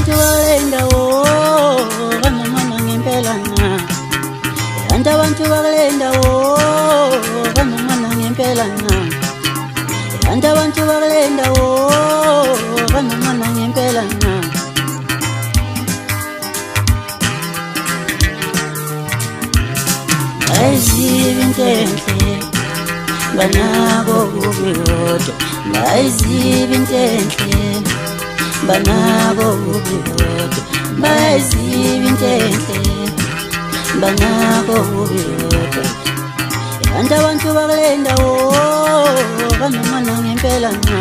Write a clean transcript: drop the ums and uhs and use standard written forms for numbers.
abantu bakulendawo banomana ngempela na. Abantu bakulendawo banomana ngempela na. Abantu bakulendawo banomana ngempela na. Ayizibintenhle banako kubiyodo, bayizibintenhle banako kubiyodo, bayizibintenhle banako kubiyodo. Abantu bakulendawo banomana ngempela na.